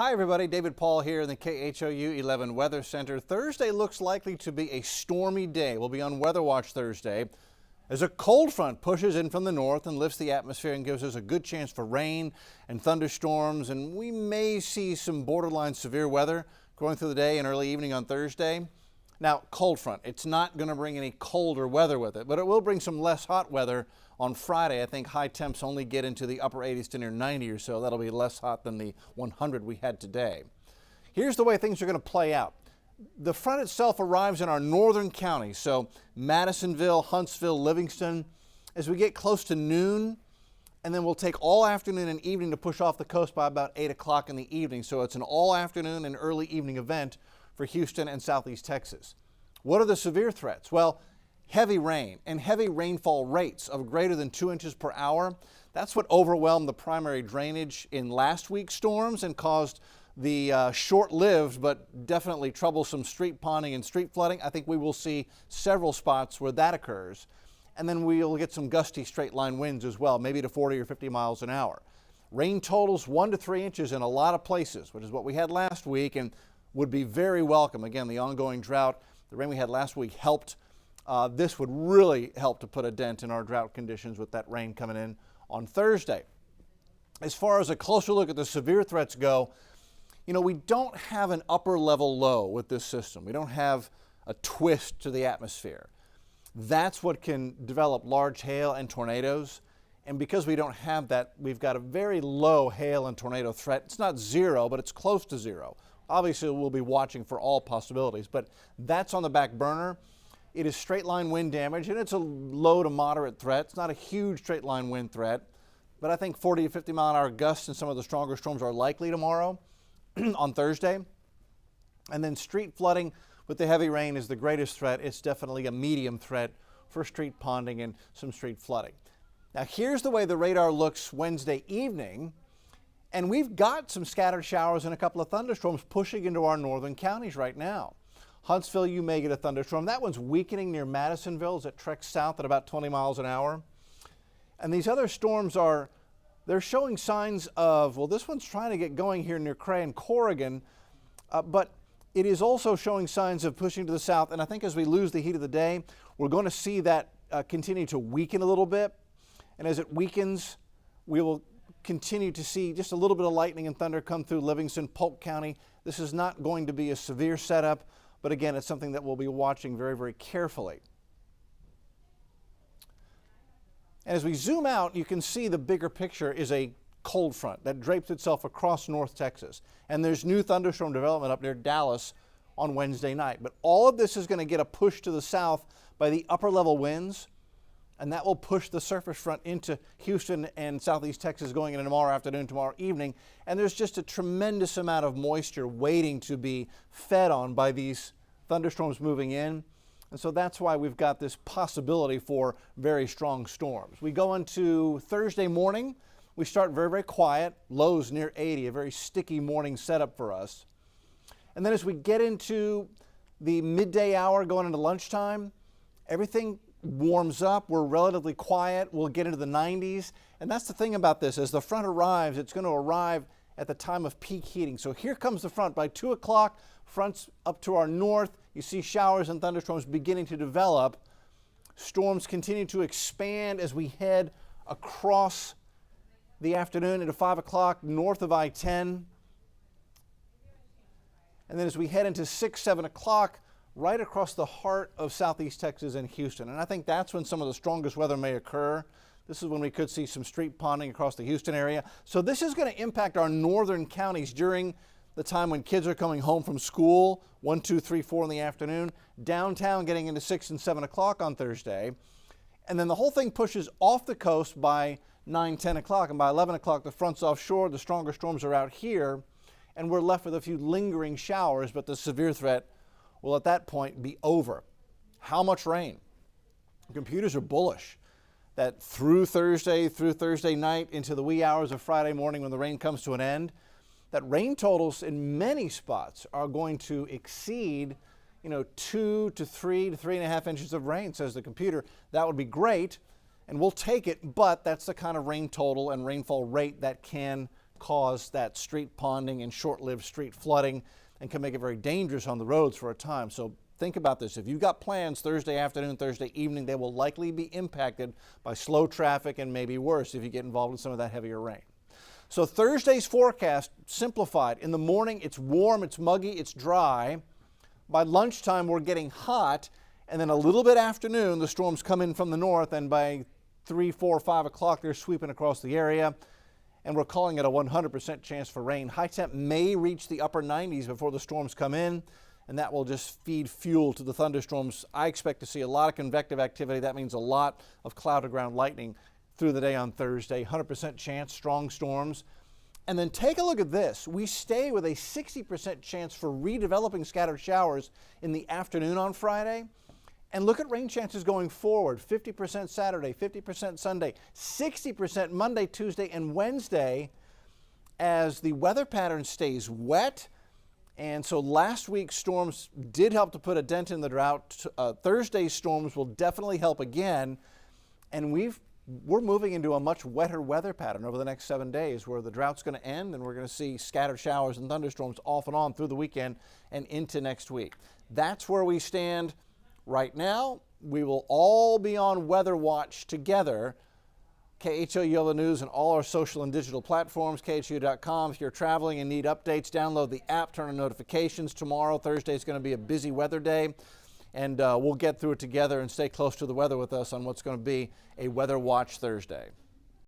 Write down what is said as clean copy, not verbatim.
Hi everybody, David Paul here in the KHOU 11 Weather Center. Thursday looks likely to be a stormy day. We'll be on Weather Watch Thursday as a cold front pushes in from the north and lifts the atmosphere and gives us a good chance for rain and thunderstorms, and we may see some borderline severe weather going through the day and early evening on Thursday. Now, cold front, it's not going to bring any colder weather with it, but it will bring some less hot weather on Friday. I think high temps only get into the upper 80s to near 90 or so. That'll be less hot than the 100 we had today. Here's the way things are going to play out. The front itself arrives in our northern counties, so Madisonville, Huntsville, Livingston, as we get close to noon, and then we'll take all afternoon and evening to push off the coast by about 8 o'clock in the evening. So it's an all afternoon and early evening event for Houston and southeast Texas. What are the severe threats? Well, heavy rain and heavy rainfall rates of greater than 2 inches per hour. That's what overwhelmed the primary drainage in last week's storms and caused the short-lived but definitely troublesome street ponding and street flooding. I think we will see several spots where that occurs. And then we'll get some gusty straight line winds as well, maybe to 40 or 50 miles an hour. Rain totals 1 to 3 inches in a lot of places, which is what we had last week and would be very welcome. Again, the ongoing drought, the rain we had last week helped. This would really help to put a dent in our drought conditions with that rain coming in on Thursday. As far as a closer look at the severe threats go, you know, we don't have an upper level low with this system. We don't have a twist to the atmosphere. That's what can develop large hail and tornadoes. And because we don't have that, we've got a very low hail and tornado threat. It's not zero, but it's close to zero. Obviously, we'll be watching for all possibilities, but that's on the back burner. It is straight line wind damage, and it's a low to moderate threat. It's not a huge straight line wind threat, but I think 40 to 50 mile an hour gusts and some of the stronger storms are likely tomorrow on Thursday. And then street flooding with the heavy rain is the greatest threat. It's definitely a medium threat for street ponding and some street flooding. Now, here's the way the radar looks Wednesday evening. And we've got some scattered showers and a couple of thunderstorms pushing into our northern counties right now. Huntsville, you may get a thunderstorm. That one's weakening near Madisonville as it treks south at about 20 miles an hour. And these other storms they're showing signs of, well, this one's trying to get going here near Cray and Corrigan, but it is also showing signs of pushing to the south. And I think as we lose the heat of the day, we're going to see that continue to weaken a little bit. And as it weakens, we will continue to see just a little bit of lightning and thunder come through Livingston, Polk County. This is not going to be a severe setup, but again, it's something that we'll be watching very, very carefully. And as we zoom out, you can see the bigger picture is a cold front that drapes itself across North Texas. And there's new thunderstorm development up near Dallas on Wednesday night. But all of this is going to get a push to the south by the upper level winds, and that will push the surface front into Houston and southeast Texas going into tomorrow afternoon, tomorrow evening. And there's just a tremendous amount of moisture waiting to be fed on by these thunderstorms moving in. And so that's why we've got this possibility for very strong storms. We go into Thursday morning. We start very, very quiet, lows near 80, a very sticky morning setup for us. And then as we get into the midday hour going into lunchtime, everything warms up. We're relatively quiet. We'll get into the 90s. And that's the thing about this. As the front arrives, it's going to arrive at the time of peak heating. So here comes the front. By 2 o'clock, front's up to our north. You see showers and thunderstorms beginning to develop. Storms continue to expand as we head across the afternoon into 5 o'clock north of I-10. And then as we head into 6, 7 o'clock, right across the heart of southeast Texas and Houston. And I think that's when some of the strongest weather may occur. This is when we could see some street ponding across the Houston area. So this is going to impact our northern counties during the time when kids are coming home from school, 1, 2, 3, 4 in the afternoon, downtown getting into 6 and 7 o'clock on Thursday. And then the whole thing pushes off the coast by 9, 10 o'clock. And by 11 o'clock, the front's offshore, the stronger storms are out here, and we're left with a few lingering showers, but the severe threat will at that point be over. How much rain? Computers are bullish that through Thursday night into the wee hours of Friday morning when the rain comes to an end, that rain totals in many spots are going to exceed 2 to 3 to 3.5 inches of rain, says the computer. That would be great, and we'll take it, but that's the kind of rain total and rainfall rate that can cause that street ponding and short-lived street flooding and can make it very dangerous on the roads for a time. So think about this. If you've got plans Thursday afternoon, Thursday evening, they will likely be impacted by slow traffic and maybe worse if you get involved in some of that heavier rain. So Thursday's forecast simplified. In the morning, it's warm, it's muggy, it's dry. By lunchtime, we're getting hot, and then a little bit afternoon, the storms come in from the north, and by 3, 4, 5 o'clock, they're sweeping across the area, and we're calling it a 100% chance for rain. High temp may reach the upper 90s before the storms come in, and that will just feed fuel to the thunderstorms. I expect to see a lot of convective activity. That means a lot of cloud-to-ground lightning through the day on Thursday. 100% chance, strong storms. And then take a look at this. We stay with a 60% chance for redeveloping scattered showers in the afternoon on Friday. And look at rain chances going forward. 50% Saturday, 50% Sunday, 60% Monday, Tuesday, and Wednesday as the weather pattern stays wet. And so last week's storms did help to put a dent in the drought. Thursday's storms will definitely help again. And we're moving into a much wetter weather pattern over the next 7 days where the drought's going to end and we're going to see scattered showers and thunderstorms off and on through the weekend and into next week. That's where we stand right now. We will all be on weather watch together. KHOU Yellow News and all our social and digital platforms, KHOU.com. If you're traveling and need updates, download the app, turn on notifications. Tomorrow, Thursday, is going to be a busy weather day. And we'll get through it together and stay close to the weather with us on what's going to be a Weather Watch Thursday.